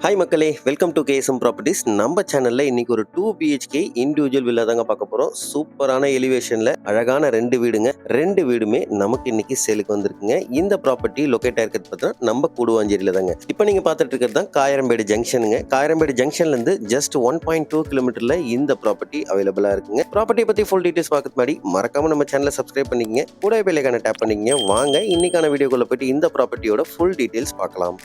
Hi மக்களே, welcome to KSM properties. நம்ம சேனல்ல இன்னைக்கு ஒரு 2 பிஹெச்கே இண்டிவிஜுவல் வில்லா தாங்க பார்க்க போறோம். சூப்பரான எலிவேஷன்ல அழகான 2 வீடுங்க. 2 வீடுமே நமக்கு இன்னைக்கு சேலுக்கு வந்திருக்குங்க. இந்த ப்ராப்பர்ட்டி லொகேட் ஆயிருக்கிறது பார்த்தீங்கன்னா நம்ம கூடுவாஞ்சேரியில தாங்க. இப்போ நீங்க பார்த்துட்டு இருக்கிறது தான் காயரம்பேடு ஜங்ஷனுங்க. காயரம்பேடு ஜங்ஷன்ல இருந்து ஜஸ்ட் 1.2 கிலோமீட்டர்ல இந்த ப்ராப்பர்ட்டி அவைலபிளா இருக்குங்க. ப்ராப்பர்ட்டி பத்தி ஃபுல் டீடைல்ஸ் பார்க்கறதுக்கு முன்னாடி மறக்காம நம்ம சேனலை சப்ஸ்கிரைப் பண்ணிக்கங்க. கூட பெல் ஐகானை டேப் பண்ணிக்கங்க. வாங்க இன்னைக்கான வீடியோக்குள்ள போயிட்டு இந்த ப்ராப்பர்ட்டியோட ஃபுல் டீடைல்ஸ் பார்க்கலாம்.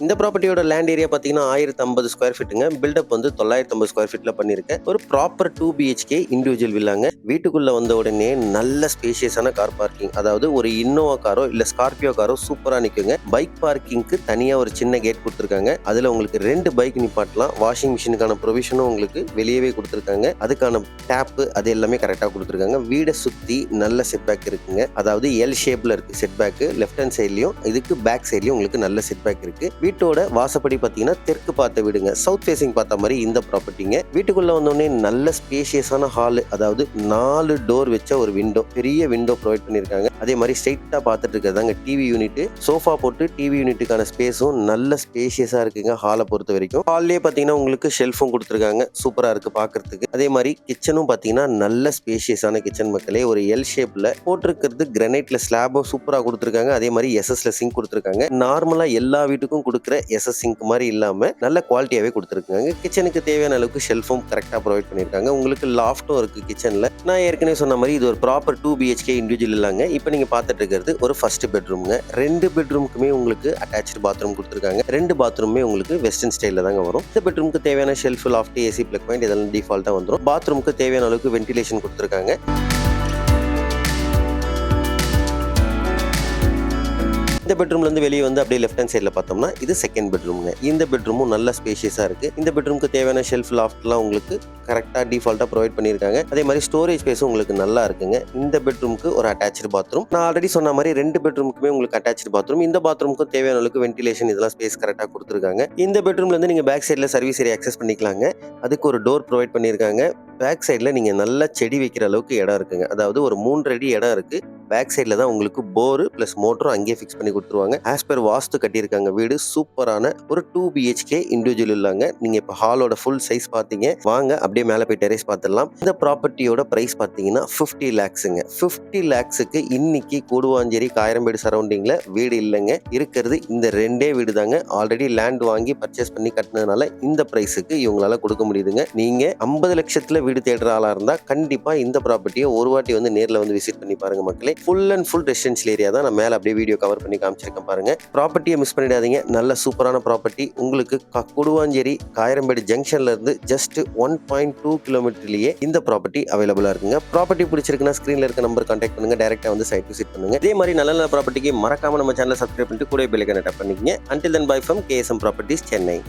இந்த ப்ராப்பர்ட்டியோட லேண்ட் ஏரியா பார்த்தீங்கன்னா 1050 ஸ்கொயர் ஃபீட்டுங்க. பில்டப் வந்து 950 ஸ்கொயர் ஃபீட்ல பண்ணியிருக்கேன். ஒரு ப்ராப்பர் 2 பிஹெச்கே இண்டிவிஜுவல் வில்லாங்க. வீட்டுக்குள்ள வந்த உடனே நல்ல ஸ்பேஷியஸான கார் பார்க்கிங், அதாவது ஒரு இன்னோவா காரோ இல்ல ஸ்கார்பியோ காரோ சூப்பரா நிக்குங்க. பைக் பார்க்கிங்க்கு தனியா ஒரு சின்ன கேட் கொடுத்துருக்காங்க. அதுல உங்களுக்கு 2 பைக் நிப்பாட்டலாம். வாஷிங் மிஷினுக்கான ப்ரொவிஷனும் உங்களுக்கு வெளியவே கொடுத்துருக்காங்க. அதுக்கான டேப் அது எல்லாமே கரெக்டா கொடுத்துருக்காங்க. வீடை சுத்தி நல்ல செட் பேக் இருக்குங்க. அதாவது எல் ஷேப்ல இருக்கு செட் பேக். லெஃப்ட் ஹேண்ட் சைட்லயும் இதுக்கு பேக் சைட்லயும் உங்களுக்கு நல்ல செட் பேக் இருக்கு. வீட்டோட வாசப்படி பாத்தீங்கன்னா தெற்கு பார்த்த வீடுங்க. சவுத் ஃபேசிங் பார்த்த மாதிரி இந்த ப்ராப்பர்ட்டிங்க. வீட்டுக்குள்ள வந்தோடனே நல்ல ஸ்பேஷியஸான ஹால், அதாவது 4 டோர் வச்ச ஒரு விண்டோ, பெரிய விண்டோ ப்ரொவைட் பண்ணிருக்காங்க. அதே மாதிரி ஸ்ட்ரைட்டா பார்த்துட்டு இருக்கிறதாங்க டிவி யூனிட். சோஃபா போட்டு டிவி யூனிட்டுக்கான ஸ்பேஸும் நல்ல ஸ்பேஷியஸா இருக்குங்க. ஹாலை பொறுத்த வரைக்கும் ஹால்லே பாத்தீங்கன்னா உங்களுக்கு ஷெல்ஃபும் கொடுத்துருக்காங்க. சூப்பரா இருக்கு பாக்குறதுக்கு. அதே மாதிரி கிச்சனும் பாத்தீங்கன்னா நல்ல ஸ்பேஷியஸான கிச்சன் மக்களே. ஒரு எல் ஷேப்ல போட்டிருக்கிறது கிரானைட்ல ஸ்லாபும் சூப்பரா கொடுத்துருக்காங்க. அதே மாதிரி எஸ்எஸ்ல சிங்க் கொடுத்துருக்காங்க. நார்மலா எல்லா வீட்டுக்கும் கொடுக்குற எஸ்எஸ் சிங்க் மாதிரி இல்லாம நல்ல குவாலிட்டியாவே கொடுத்துருக்காங்க. கிச்சனுக்கு தேவையான அளவுக்கு ஷெல்ஃபும் கரெக்டா ப்ரொவைட் பண்ணிருக்காங்க. உங்களுக்கு லாஃப்டும் இருக்கு கிச்சன்ல. நான் ஏற்கனவே சொன்ன மாதிரி இது ஒரு ப்ராப்பர் 2 பிஹெச்கே இண்டிவிஜுவல் இல்லைங்க. இப்போ நீங்க பார்த்துட்டு இருக்கிறது ஒரு ஃபர்ஸ்ட் பெட்ரூம்ங்க. 2 பெட்ரூமுக்குமே உங்களுக்கு அட்டாச்சு பாத்ரூம் கொடுத்துருக்காங்க. 2 பாத்ரூமே உங்களுக்கு வெஸ்டர்ன் ஸ்டைல்ல தாங்க வரும். இந்த பெட்ரூமுக்கு தேவையான shelf, loft, AC plug point இதெல்லாம் டிஃபால்ட்டா வந்துடும். பாத்ரூமுக்கு தேவையான அளவுக்கு வென்டிலேஷன் கொடுத்துருக்காங்க. இந்த பெட்ரூம்ல இருந்து வெளியே வந்து அப்படியே லெஃப்ட் ஹேண்ட் சைட்ல பார்த்தோம்னா இது செகண்ட் பெட்ரூம்ங்க. இந்த பெட்ரூமும் நல்ல ஸ்பேஷியஸா இருக்கு. இந்த பெட்ரூமுக்கு தேவையான ஷெல்ஃப், லாஃப்ட்லாம் உங்களுக்கு கரெக்டா டிஃபால்ட்டா ப்ரொவைட் பண்ணிருக்காங்க. அதே மாதிரி ஸ்டோரேஜ் ஸ்பேஸும் உங்களுக்கு நல்லா இருக்குங்க. இந்த பெட்ரூமுக்கு ஒரு அட்டாச்சு பாத்ரூம். நான் ஆல்ரெடி சொன்ன மாதிரி 2 பெட்ரூமுக்குமே உங்களுக்கு அட்டாச்சு பாத்ரூம். இந்த பாத்ரூமுக்கு தேவையான அளவுக்கு வென்டிலேஷன் இதெல்லாம் ஸ்பேஸ் கரெக்டா கொடுத்துருக்காங்க. இந்த பெட்ரூம்ல இருந்து நீங்க பேக் சைட்ல சர்வீஸ் ஏரியா அக்சஸ் பண்ணிக்கலாங்க. அதுக்கு ஒரு டோர் ப்ரொவைட் பண்ணிருக்காங்க. பேக் சைட்ல நீங்க நல்லா செடி வைக்கிற அளவுக்கு இடம் இருக்குங்க. அதாவது ஒரு 3 அடி இடம் இருக்கு. பேக் சைட்ல தான் உங்களுக்கு போர் பிளஸ் மோட்டரும் அங்கேயே ஃபிக்ஸ் பண்ணி கொடுத்துருவாங்க. ஆஸ் பர் வாஸ்து கட்டியிருக்காங்க வீடு. சூப்பரான ஒரு 2 பிஹெச்கே இண்டிவிஜுவல் இல்லைங்க. நீங்க இப்போ ஹாலோட ஃபுல் சைஸ் பார்த்தீங்க. வாங்க அப்படியே மேலே போய் டெரேஸ் பார்த்துடலாம். இந்த ப்ராப்பர்ட்டியோட பிரைஸ் பார்த்தீங்கன்னா 50 லேக்ஸுங்க. 50 லேக்ஸுக்கு இன்னைக்கு கூடுவாஞ்சேரி காயரம்பேடு சரௌண்டிங்ல வீடு இல்லைங்க. இருக்கிறது இந்த 2 வீடு தாங்க. ஆல்ரெடி லேண்ட் வாங்கி பர்ச்சேஸ் பண்ணி கட்டினதுனால இந்த பிரைஸுக்கு இவங்களால கொடுக்க முடியுதுங்க. நீங்க 50 லட்சத்துல வீடு தேடுற ஆளா இருந்தா கண்டிப்பா இந்த ப்ராப்பர்ட்டியை ஒரு வாட்டி வந்து நேர்ல வந்து விசிட் பண்ணி பாருங்க மக்களே. Full and full residential area தான். நான் மேல அப்படியே வீடியோ கவர் பண்ணி காமிச்சிருக்கேன் பாருங்க. ப்ராப்பர்ட்டியை மிஸ் பண்ணிடாதீங்க. நல்ல சூப்பரான ப்ராப்பர்ட்டி. உங்களுக்கு கூடுவாஞ்சேரி காயரம்பேடு ஜங்ஷன்ல இருந்து ஜஸ்ட் 1.2 கிலோமீட்டர்லயே இந்த ப்ராப்பர்ட்டி அவைலபிளா இருக்குங்க. ப்ராப்பர்ட்டி பிடிச்சிருக்குன்னா ஸ்கிரீன்ல இருக்க நம்பர் கான்டாக்ட் பண்ணுங்க. டைரக்டா வந்து சைட் விசிட் பண்ணுங்க. இதே மாதிரி நல்ல நல்ல ப்ராப்பர்ட்டிக்கு மறக்காம நம்ம சேனலை சப்ஸ்கிரைப் பண்ணிட்டு கூட பெல் ஐகானை டேப் பண்ணிக்கங்க. Until then, bye from KSM Properties, Chennai.